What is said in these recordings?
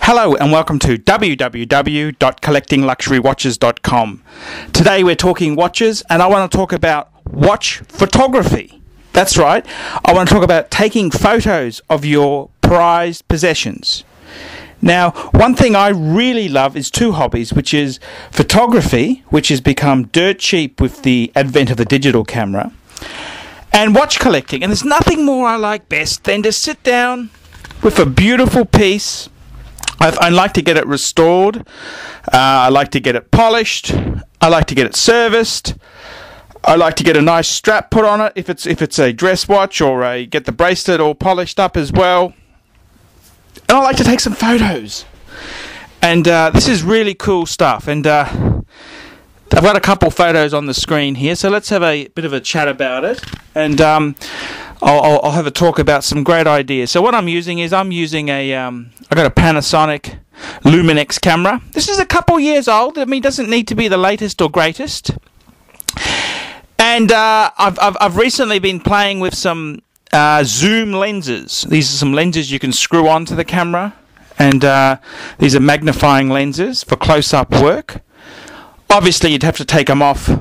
Hello and welcome to www.collectingluxurywatches.com. Today we're talking watches and I want to talk about watch photography. That's right, I want to talk about taking photos of your prized possessions. Now, one thing I really love is two hobbies, which is photography, which has become dirt cheap with the advent of the digital camera, and watch collecting. And there's nothing more I like best than to sit down with a beautiful piece. I like to get it restored, I like to get it polished, I like to get it serviced, I like to get a nice strap put on it if it's a dress watch, or get the bracelet all polished up as well. And I like to take some photos. And this is really cool stuff. And I've got a couple photos on the screen here, so let's have a bit of a chat about it. And I'll have a talk about some great ideas. So what I'm using is I've got a Panasonic Luminex camera. This is a couple years old. I mean, it doesn't need to be the latest or greatest. And I've recently been playing with some zoom lenses. These are some lenses you can screw onto the camera, and these are magnifying lenses for close-up work. Obviously, you'd have to take them off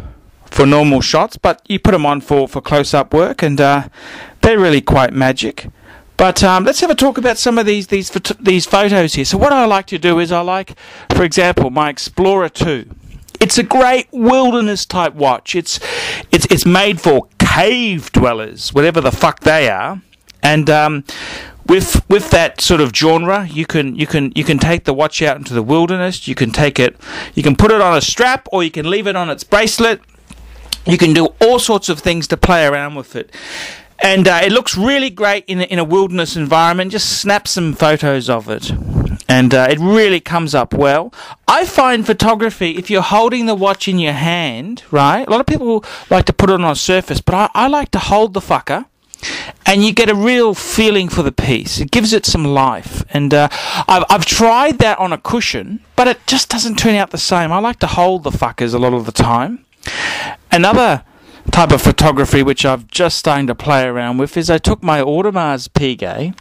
for normal shots, but you put them on for close-up work, and they're really quite magic. But let's have a talk about some of these photos here. So what I like to do is for example, my Explorer 2. It's a great wilderness type watch. It's made for cave dwellers, whatever the fuck they are, and with that sort of genre, you can take the watch out into the wilderness. You can put it on a strap, or you can leave it on its bracelet. You can do all sorts of things to play around with it. And it looks really great in a wilderness environment. Just snap some photos of it. And it really comes up well. I find photography, if you're holding the watch in your hand, right? A lot of people like to put it on a surface, but I like to hold the fucker. And you get a real feeling for the piece. It gives it some life. And I've tried that on a cushion, but it just doesn't turn out the same. I like to hold the fuckers a lot of the time. Another type of photography which I've just starting to play around with is I took my Audemars Piguet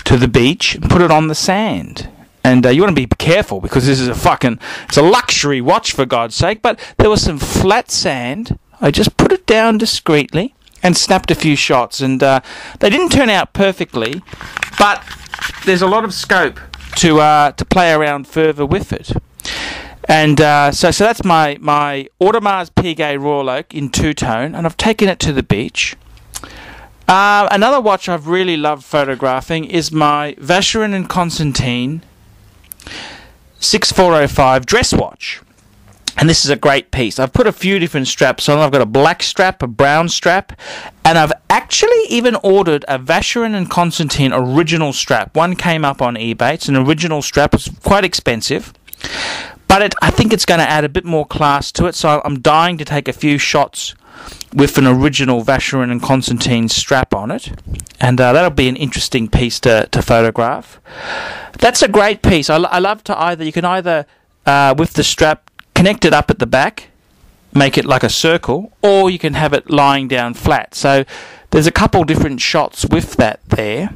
to the beach and put it on the sand. And you want to be careful because this is it's a luxury watch, for God's sake. But there was some flat sand. I just put it down discreetly and snapped a few shots. And they didn't turn out perfectly, but there's a lot of scope to play around further with it. And so that's my Audemars Piguet Royal Oak in two-tone, and I've taken it to the beach. Another watch I've really loved photographing is my Vacheron & Constantin 6405 dress watch. And this is a great piece. I've put a few different straps on. I've got a black strap, a brown strap, and I've actually even ordered a Vacheron & Constantin original strap. One came up on eBay. It's an original strap. It's quite expensive. But I think it's going to add a bit more class to it, so I'm dying to take a few shots with an original Vacheron & Constantin strap on it, and that'll be an interesting piece to photograph. That's a great piece. I love to you can either with the strap, connect it up at the back, make it like a circle, or you can have it lying down flat. So there's a couple different shots with that there.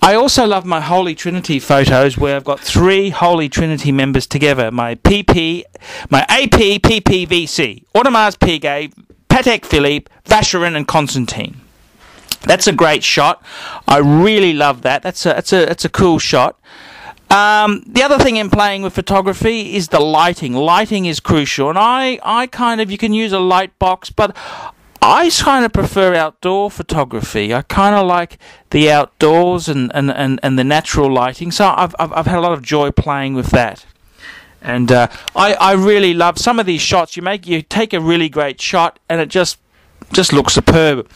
I also love my Holy Trinity photos where I've got three Holy Trinity members together. My AP, PPVC, Audemars Piguet, Patek Philippe, Vacheron & Constantin. That's a great shot. I really love that. That's a cool shot. The other thing in playing with photography is the lighting. Lighting is crucial, and you can use a light box, but I kind of prefer outdoor photography. I kind of like the outdoors and the natural lighting. So I've had a lot of joy playing with that. And I really love some of these shots. You take a really great shot and it just looks superb.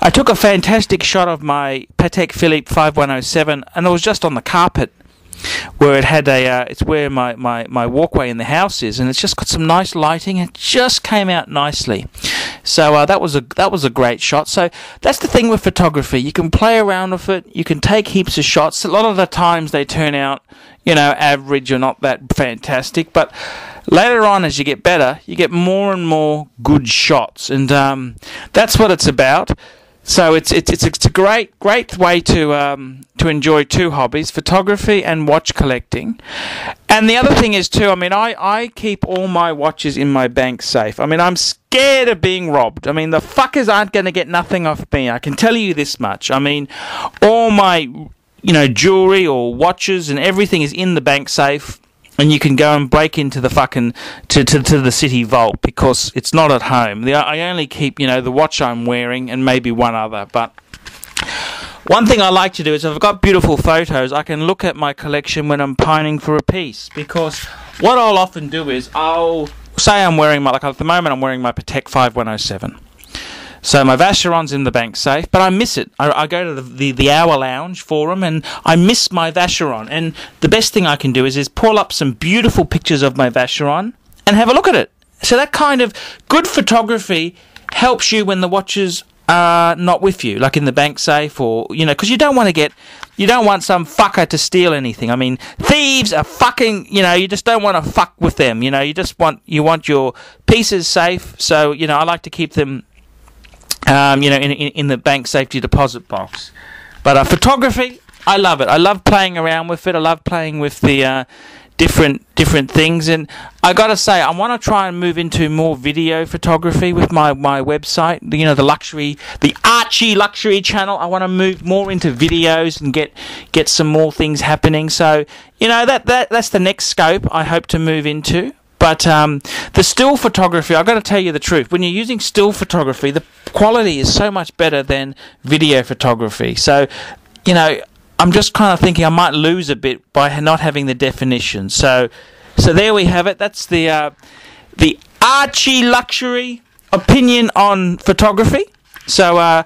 I took a fantastic shot of my Patek Philippe 5107, and it was just on the carpet where it had it's where my walkway in the house is, and it's just got some nice lighting. It just came out nicely. So that was a great shot. So that's the thing with photography. You can play around with it. You can take heaps of shots. A lot of the times they turn out, average or not that fantastic. But later on, as you get better, you get more and more good shots. And that's what it's about. So it's a great way to enjoy two hobbies: photography and watch collecting. And the other thing is too, I mean, I keep all my watches in my bank safe. I mean, I'm scared of being robbed. I mean, the fuckers aren't going to get nothing off me. I can tell you this much. I mean, all my jewelry or watches and everything is in the bank safe. And you can go and break into the fucking to the city vault because it's not at home. I only keep the watch I'm wearing and maybe one other. But one thing I like to do is if I've got beautiful photos, I can look at my collection when I'm pining for a piece. Because what I'll often do is I'll say I'm wearing at the moment I'm wearing my Patek 5107. So my Vacheron's in the bank safe, but I miss it. I go to the Hour Lounge forum and I miss my Vacheron. And the best thing I can do is pull up some beautiful pictures of my Vacheron and have a look at it. So that kind of good photography helps you when the watches are not with you, like in the bank safe or, because you don't want some fucker to steal anything. I mean, thieves are fucking, you just don't want to fuck with them. You want your pieces safe. So, I like to keep them in the bank safety deposit box. But photography, I love it. I love playing around with it. I love playing with the different things. And I got to say, I want to try and move into more video photography with my website. The Archie Luxury channel. I want to move more into videos and get some more things happening. So that's the next scope I hope to move into. But the still photography, I've got to tell you the truth. When you're using still photography, the quality is so much better than video photography. So, I'm just kind of thinking I might lose a bit by not having the definition. So there we have it. That's the Archie Luxury opinion on photography. So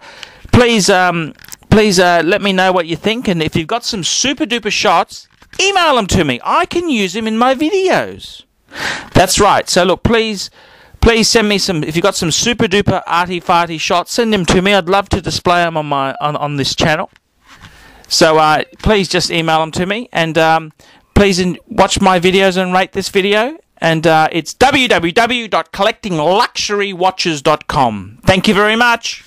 please let me know what you think. And if you've got some super duper shots, email them to me. I can use them in my videos. That's right. So look, please send me some. If you've got some super duper arty farty shots, send them to me. I'd love to display them on this channel. So please just email them to me, and please watch my videos and rate this video. And it's www.collectingluxurywatches.com. Thank you very much.